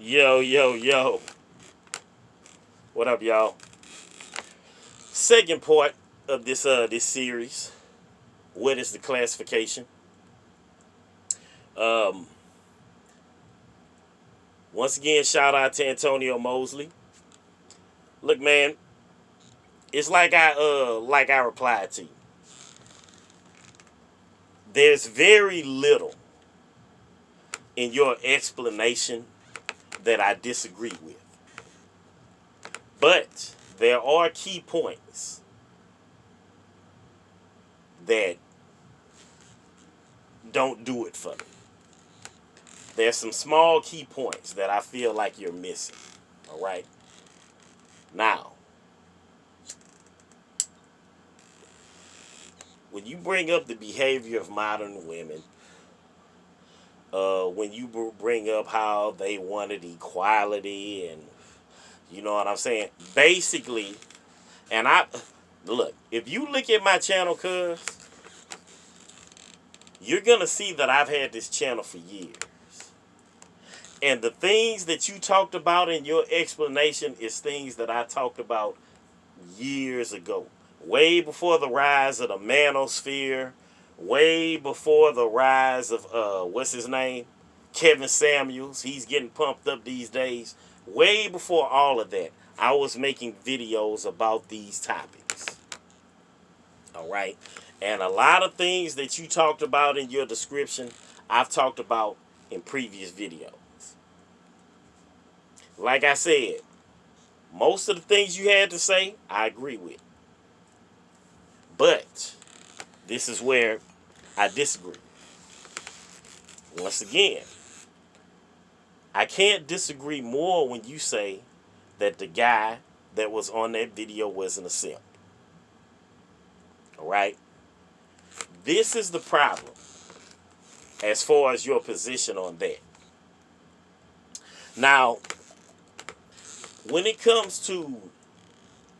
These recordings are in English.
Yo, yo, yo. What up, y'all? Second part of this series. What is the classification? Um, Once again, shout out to Antonio Mosley. Look, man, it's like I replied to you. There's very little in your explanation that I disagree with. But there are key points that don't do it for me. There's some small key points that I feel like you're missing. All right. Now, when you bring up the behavior of modern women, when you bring up how they wanted equality and you know what I'm saying, basically, and I look, if you look at my channel, cuz you're gonna see that I've had this channel for years. And the things that you talked about in your explanation is things that I talked about years ago. Way before the rise of the manosphere. Way before the rise of, what's his name? Kevin Samuels. He's getting pumped up these days. Way before all of that, I was making videos about these topics. All right? And a lot of things that you talked about in your description, I've talked about in previous videos. Like I said, most of the things you had to say, I agree with. But this is where I disagree. Once again, I can't disagree more when you say that the guy that was on that video wasn't a simp. All right? This is the problem as far as your position on that. Now, when it comes to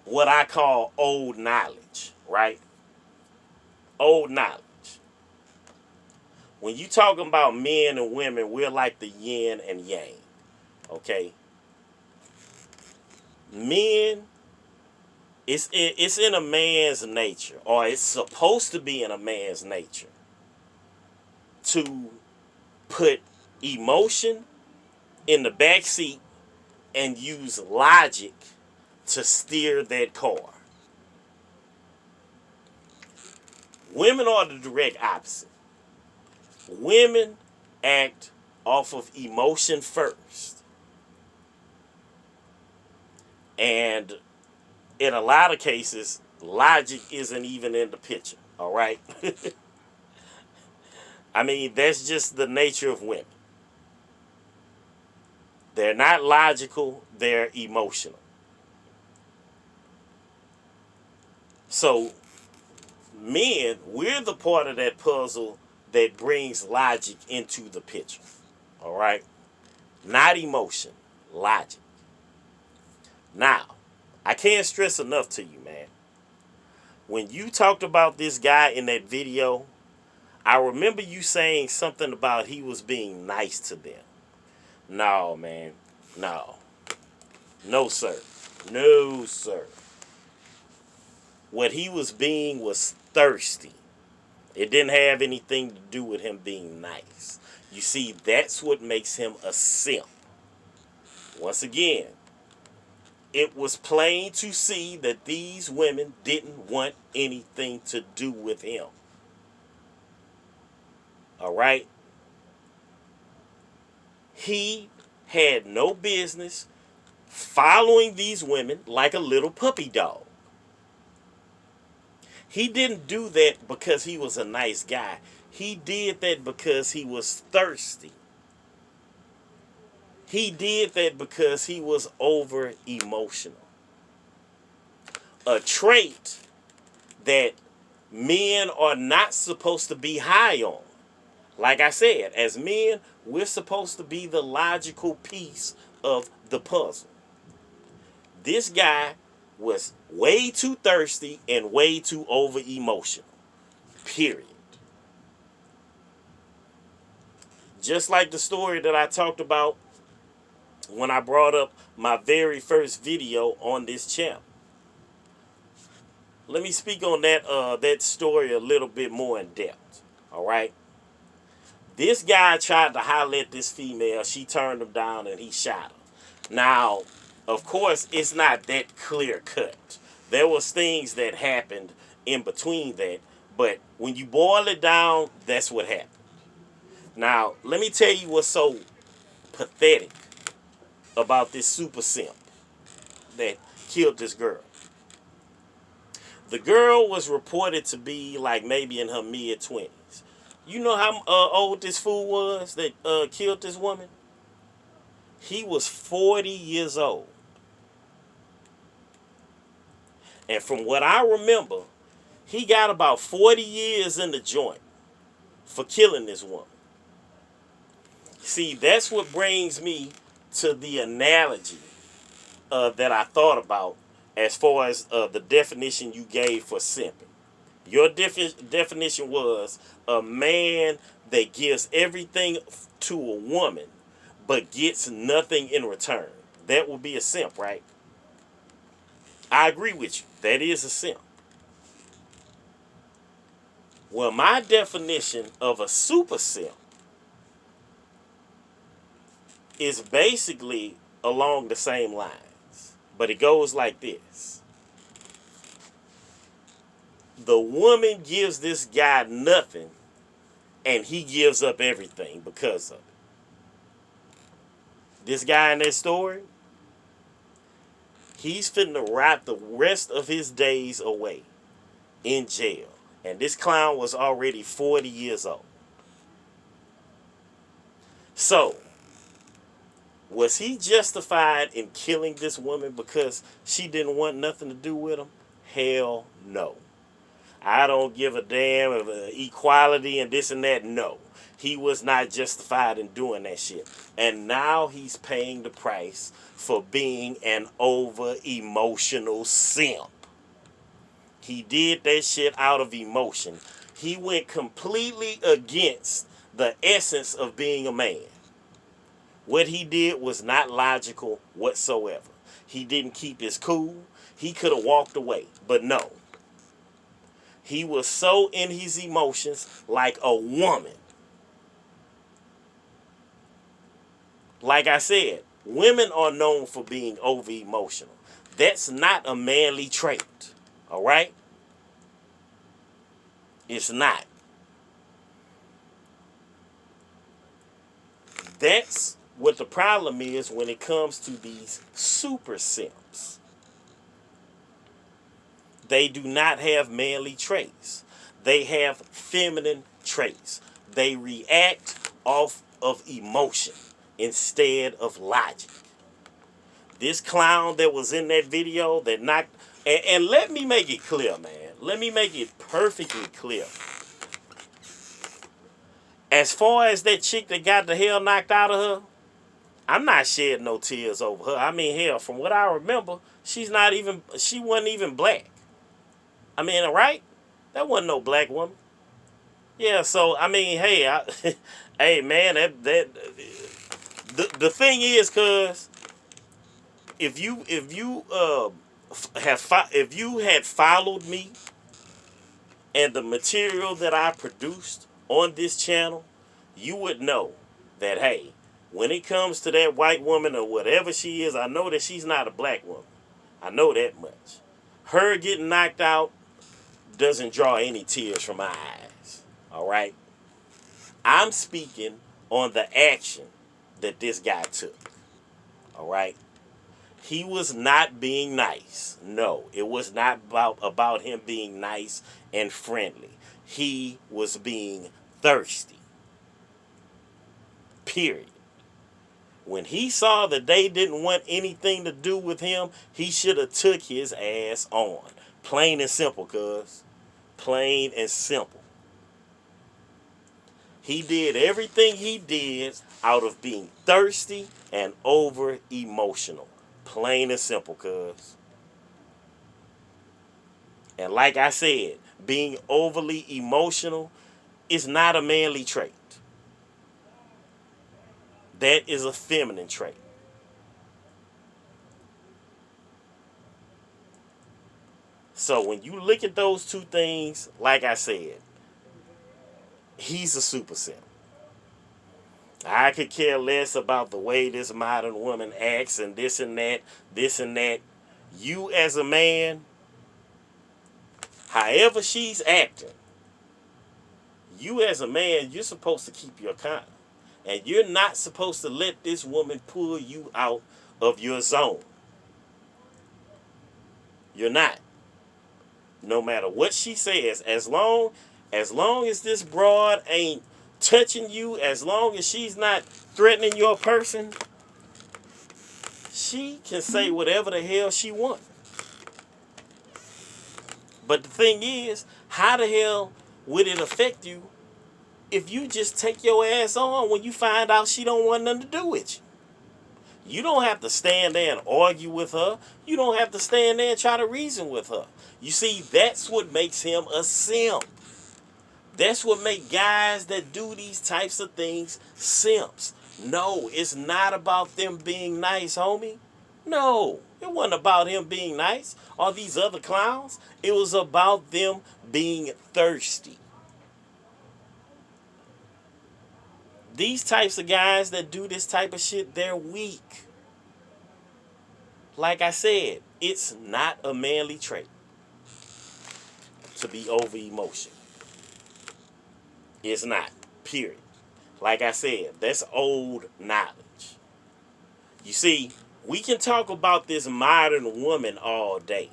what I call old knowledge, right? Old knowledge. When you talking about men and women, we're like the yin and yang. Okay? Men, it's in a man's nature, or it's supposed to be in a man's nature, to put emotion in the back seat and use logic to steer that car. Women are the direct opposite. Women act off of emotion first. And in a lot of cases, logic isn't even in the picture. All right? I mean, that's just the nature of women. They're not logical, they're emotional. So, men, we're the part of that puzzle that brings logic into the picture. All right? Not emotion, logic. Now, I can't stress enough to you, man. When you talked about this guy in that video, I remember you saying something about he was being nice to them. No, man. No. No, sir. No, sir. What he was being was thirsty. It didn't have anything to do with him being nice. You see, that's what makes him a simp. Once again, it was plain to see that these women didn't want anything to do with him. All right? He had no business following these women like a little puppy dog. He didn't do that because he was a nice guy. He did that because he was thirsty. He did that because he was over emotional. A trait that men are not supposed to be high on. Like I said, as men, we're supposed to be the logical piece of the puzzle. This guy was way too thirsty and way too over emotional. Period. Just like the story that I talked about when I brought up my very first video on this channel. Let me speak on that story a little bit more in depth. All right. This guy tried to holler at this female. She turned him down and he shot her. Now, of course, it's not that clear cut. There was things that happened in between that, but when you boil it down, that's what happened. Now, let me tell you what's so pathetic about this super simp that killed this girl. The girl was reported to be like maybe in her mid-20s. You know how old this fool was that killed this woman? He was 40 years old. And from what I remember, he got about 40 years in the joint for killing this woman. See, that's what brings me to the analogy that I thought about as far as the definition you gave for simping. Your definition was a man that gives everything to a woman but gets nothing in return. That would be a simp, right? I agree with you. That is a simp. Well, my definition of a super simp is basically along the same lines, but it goes like this. The woman gives this guy nothing, and he gives up everything because of it. This guy in that story, he's finna rot the rest of his days away in jail. And this clown was already 40 years old. So, was he justified in killing this woman because she didn't want nothing to do with him? Hell no. I don't give a damn of equality and this and that. No. He was not justified in doing that shit. And now he's paying the price for being an over-emotional simp. He did that shit out of emotion. He went completely against the essence of being a man. What he did was not logical whatsoever. He didn't keep his cool. He could have walked away, but no. He was so in his emotions like a woman. Like I said, women are known for being over-emotional. That's not a manly trait, all right? It's not. That's what the problem is when it comes to these super simps. They do not have manly traits. They have feminine traits. They react off of emotion instead of logic. This clown that was in that video that knocked... And let me make it clear, man. Let me make it perfectly clear. As far as that chick that got the hell knocked out of her, I'm not shedding no tears over her. I mean, hell, from what I remember, she wasn't even black. I mean, right? That wasn't no black woman. Yeah, so, I mean, hey, hey, man, the thing is, cuz, if you had followed me and the material that I produced on this channel, you would know that, hey, when it comes to that white woman or whatever she is, I know that she's not a black woman. I know that much. Her getting knocked out doesn't draw any tears from my eyes. All right? I'm speaking on the action that this guy took. All right? He was not being nice. No, it was not about him being nice and friendly. He was being thirsty. Period. When he saw that they didn't want anything to do with him, he should have took his ass on. Plain and simple, cuz. Plain and simple. He did everything he did out of being thirsty and over emotional. Plain and simple, cuz. And like I said, being overly emotional is not a manly trait. That is a feminine trait. So when you look at those two things, like I said, he's a super simp. I could care less about the way this modern woman acts and this and that, this and that. You as a man, however she's acting, you as a man, you're supposed to keep your calm. And you're not supposed to let this woman pull you out of your zone. You're not. No matter what she says, as long as this broad ain't touching you, as long as she's not threatening your person, she can say whatever the hell she wants. But the thing is, how the hell would it affect you if you just take your ass on when you find out she don't want nothing to do with you? You don't have to stand there and argue with her. You don't have to stand there and try to reason with her. You see, that's what makes him a simp. That's what makes guys that do these types of things simps. No, it's not about them being nice, homie. No, it wasn't about him being nice or these other clowns. It was about them being thirsty. These types of guys that do this type of shit, they're weak. Like I said, it's not a manly trait to be over emotional. It's not. Period. Like I said, that's old knowledge. You see, we can talk about this modern woman all day.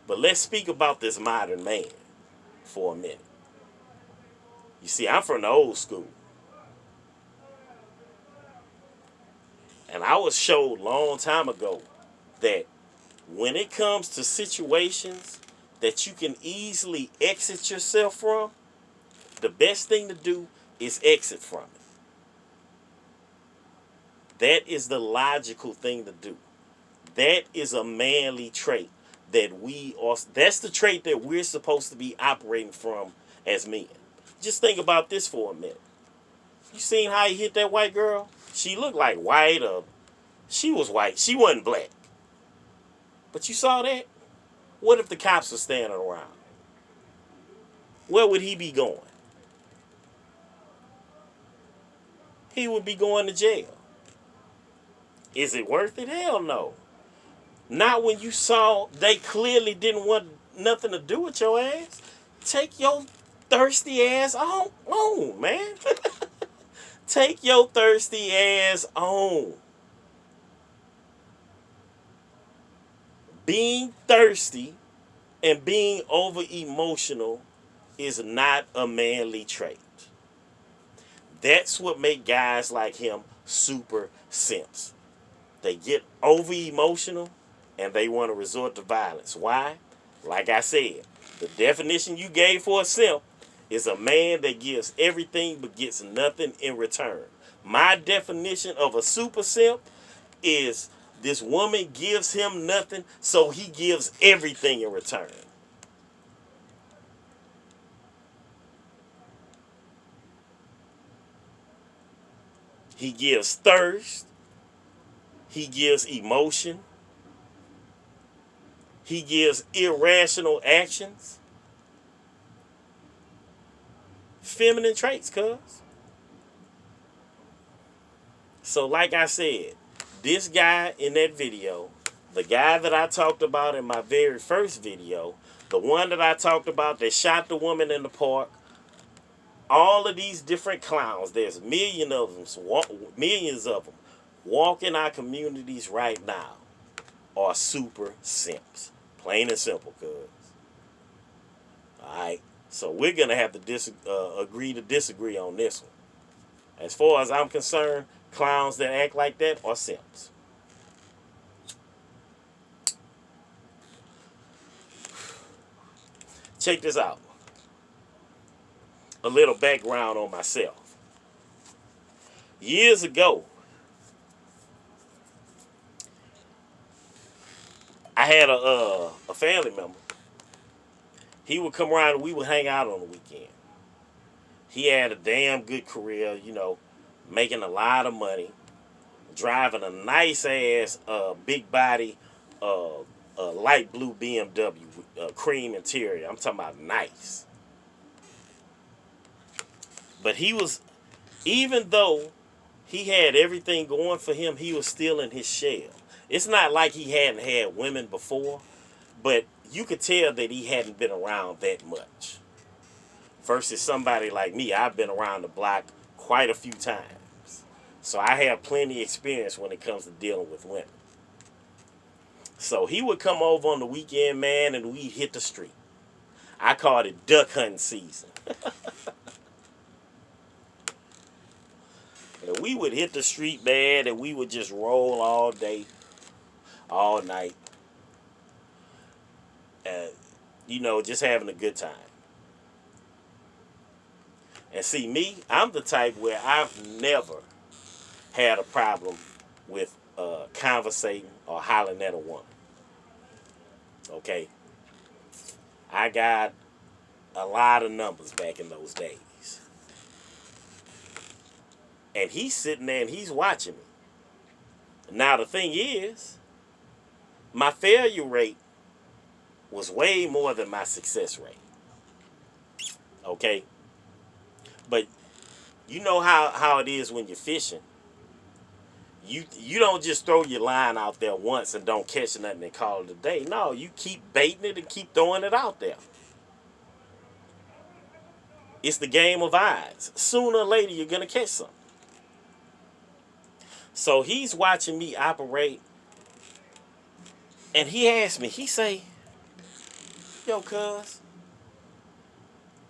But let's speak about this modern man for a minute. You see, I'm from the old school. And I was showed a long time ago that when it comes to situations that you can easily exit yourself from, the best thing to do is exit from it. That is the logical thing to do. That is a manly trait that's the trait that we're supposed to be operating from as men. Just think about this for a minute. You seen how he hit that white girl? She looked like white, or she was white. She wasn't black. But you saw that? What if the cops were standing around? Where would he be going? He would be going to jail. Is it worth it? Hell no. Not when you saw they clearly didn't want nothing to do with your ass. Take your thirsty ass on, man. Take your thirsty ass on. Being thirsty and being over emotional is not a manly trait. That's what make guys like him super simps. They get over emotional and they want to resort to violence. Why? Like I said, the definition you gave for a simp is a man that gives everything but gets nothing in return. My definition of a super simp is this woman gives him nothing, so he gives everything in return. He gives thirst. He gives emotion. He gives irrational actions. Feminine traits, cuz. So like I said, this guy in that video, the guy that I talked about in my very first video, the one that I talked about that shot the woman in the park, all of these different clowns, there's millions of them walk in our communities right now are super simps. Plain and simple, cuz. Alright? So we're going to have to agree to disagree on this one. As far as I'm concerned, clowns that act like that are simps. Check this out. A little background on myself. Years ago, I had a family member. He would come around and we would hang out on the weekend. He had a damn good career, making a lot of money, driving a nice ass big body a light blue BMW with cream interior. I'm talking about nice. But he was, even though he had everything going for him, he was still in his shell. It's not like he hadn't had women before, but you could tell that he hadn't been around that much. Versus somebody like me, I've been around the block quite a few times. So I have plenty of experience when it comes to dealing with women. So he would come over on the weekend, man, and we'd hit the street. I called it duck hunting season. And we would hit the street, man, and we would just roll all day, all night. And, just having a good time. And see, me, I'm the type where I've never had a problem with conversating or hollering at a woman. Okay? I got a lot of numbers back in those days. And he's sitting there and he's watching me. Now, the thing is, my failure rate was way more than my success rate. Okay? But you know how it is when you're fishing. You don't just throw your line out there once and don't catch nothing and call it a day. No, you keep baiting it and keep throwing it out there. It's the game of odds. Sooner or later, you're going to catch something. So he's watching me operate, and he asked me, he say, yo, cuz,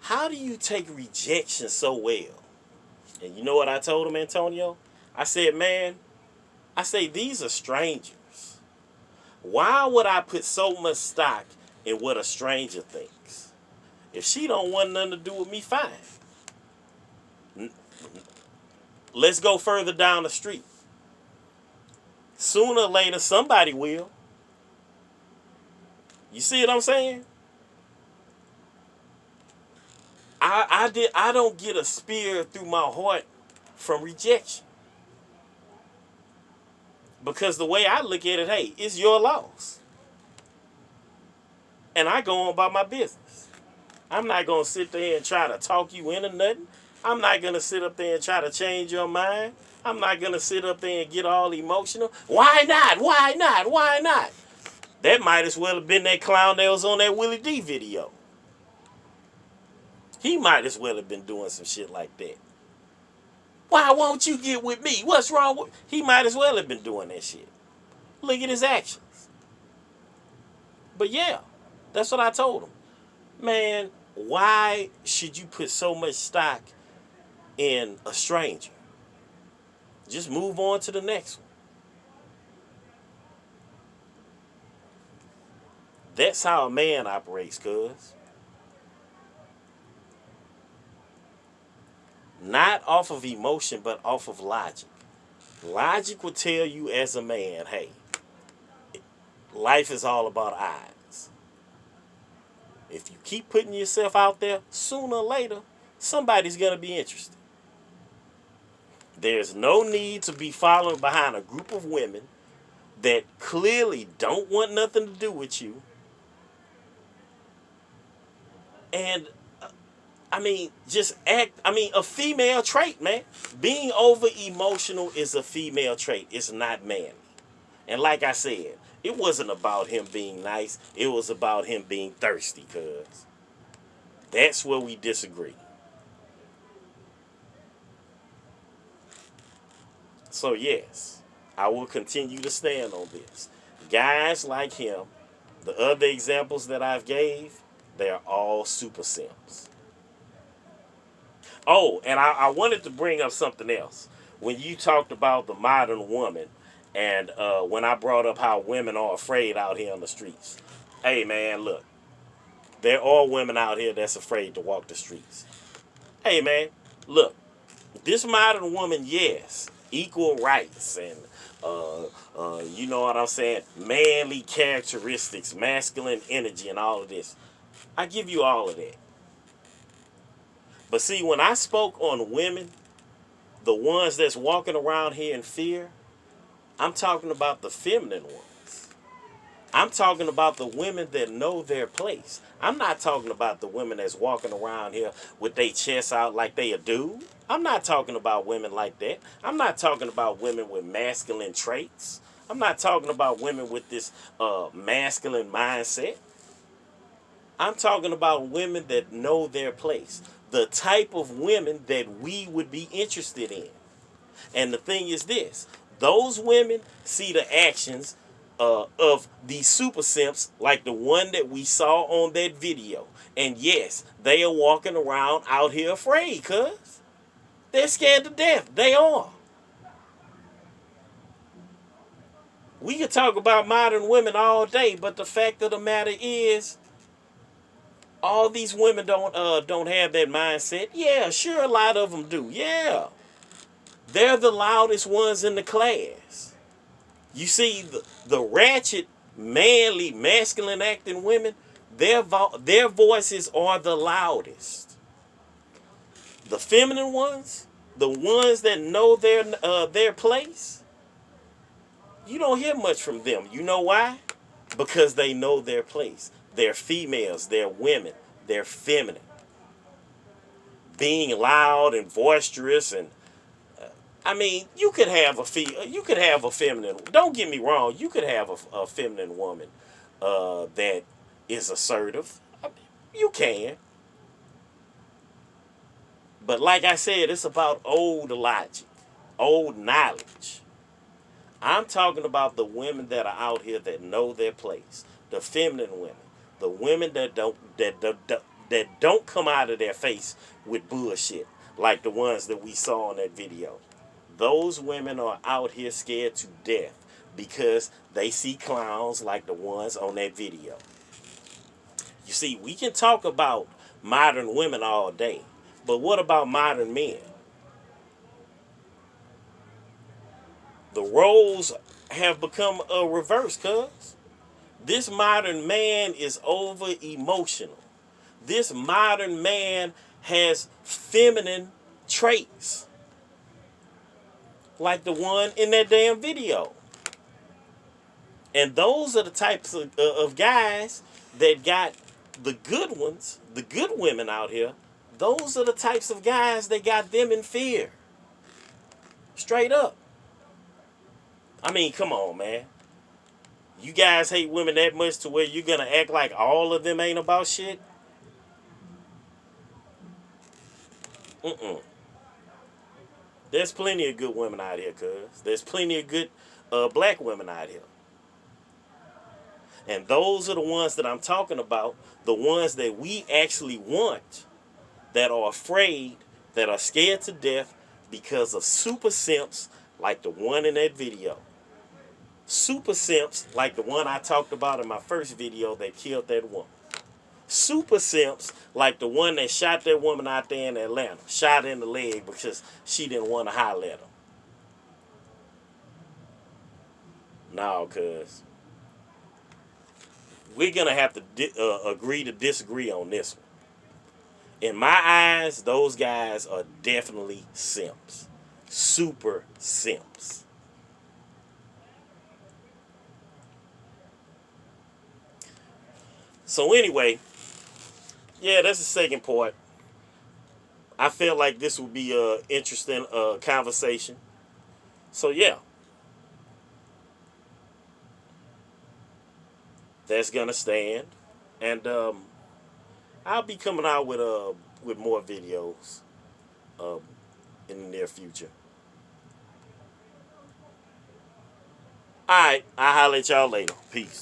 how do you take rejection so well? And you know what I told him, Antonio? I said, man, these are strangers. Why would I put so much stock in what a stranger thinks? If she don't want nothing to do with me, fine. Let's go further down the street. Sooner or later, somebody will. You see what I'm saying? I don't get a spear through my heart from rejection. Because the way I look at it, hey, it's your loss. And I go on about my business. I'm not going to sit there and try to talk you into nothing. I'm not going to sit up there and try to change your mind. I'm not going to sit up there and get all emotional. Why not? Why not? Why not? That might as well have been that clown that was on that Willie D video. He might as well have been doing some shit like that. Why won't you get with me? What's wrong with... He might as well have been doing that shit. Look at his actions. But yeah, that's what I told him. Man, why should you put so much stock in a stranger? Just move on to the next one. That's how a man operates, cuz. Not off of emotion, but off of logic. Logic will tell you as a man, hey, life is all about odds. If you keep putting yourself out there, sooner or later, somebody's going to be interested. There's no need to be following behind a group of women that clearly don't want nothing to do with you. And, a female trait, man. Being over emotional is a female trait. It's not manly. And like I said, it wasn't about him being nice. It was about him being thirsty, cuz. That's where we disagree. So yes, I will continue to stand on this. Guys like him, the other examples that I've gave, they're all super simps. Oh, and I wanted to bring up something else. When you talked about the modern woman, and when I brought up how women are afraid out here on the streets. Hey, man, look. There are women out here that's afraid to walk the streets. Hey, man, look. This modern woman, yes, equal rights and, you know what I'm saying, manly characteristics, masculine energy and all of this. I give you all of that. But see, when I spoke on women, the ones that's walking around here in fear, I'm talking about the feminine ones. I'm talking about the women that know their place. I'm not talking about the women that's walking around here with their chests out like they a dude. I'm not talking about women like that. I'm not talking about women with masculine traits. I'm not talking about women with this masculine mindset. I'm talking about women that know their place. The type of women that we would be interested in. And the thing is this, those women see the actions of these super simps like the one that we saw on that video. And yes, they are walking around out here afraid, cuz. They're scared to death. They are. We could talk about modern women all day, but the fact of the matter is, all these women don't have that mindset. Yeah, sure, a lot of them do. Yeah, they're the loudest ones in the class. You see, the ratchet, manly, masculine acting women, their voices are the loudest. The feminine ones, the ones that know their place, you don't hear much from them. You know why? Because they know their place. They're females, they're women, they're feminine. Being loud and boisterous and I mean, you could have a feminine. Don't get me wrong. You could have a feminine woman that is assertive. I mean, you can, but like I said, it's about old logic, old knowledge. I'm talking about the women that are out here that know their place, the feminine women, the women that don't come out of their face with bullshit like the ones that we saw in that video. Those women are out here scared to death because they see clowns like the ones on that video. You see, we can talk about modern women all day, but what about modern men? The roles have become a reverse, cuz. This modern man is over emotional. This modern man has feminine traits like the one in that damn video. And those are the types of guys that got the good ones, the good women out here. Those are the types of guys that got them in fear. Straight up. I mean, come on, man. You guys hate women that much to where you're going to act like all of them ain't about shit? Mm-mm. There's plenty of good women out here, cuz. There's plenty of good black women out here. And those are the ones that I'm talking about, the ones that we actually want, that are afraid, that are scared to death because of super simps like the one in that video. Super simps like the one I talked about in my first video that killed that woman. Super simps like the one that shot that woman out there in Atlanta, shot her in the leg because she didn't want to holler at him. No, cuz we're going to have to agree to disagree on this one. In my eyes, those guys are definitely simps. Super simps. So anyway, yeah, that's the second part. I felt like this would be an interesting conversation. So yeah, that's gonna stand, and I'll be coming out with more videos um, in the near future. All right, I'll holler at y'all later. Peace.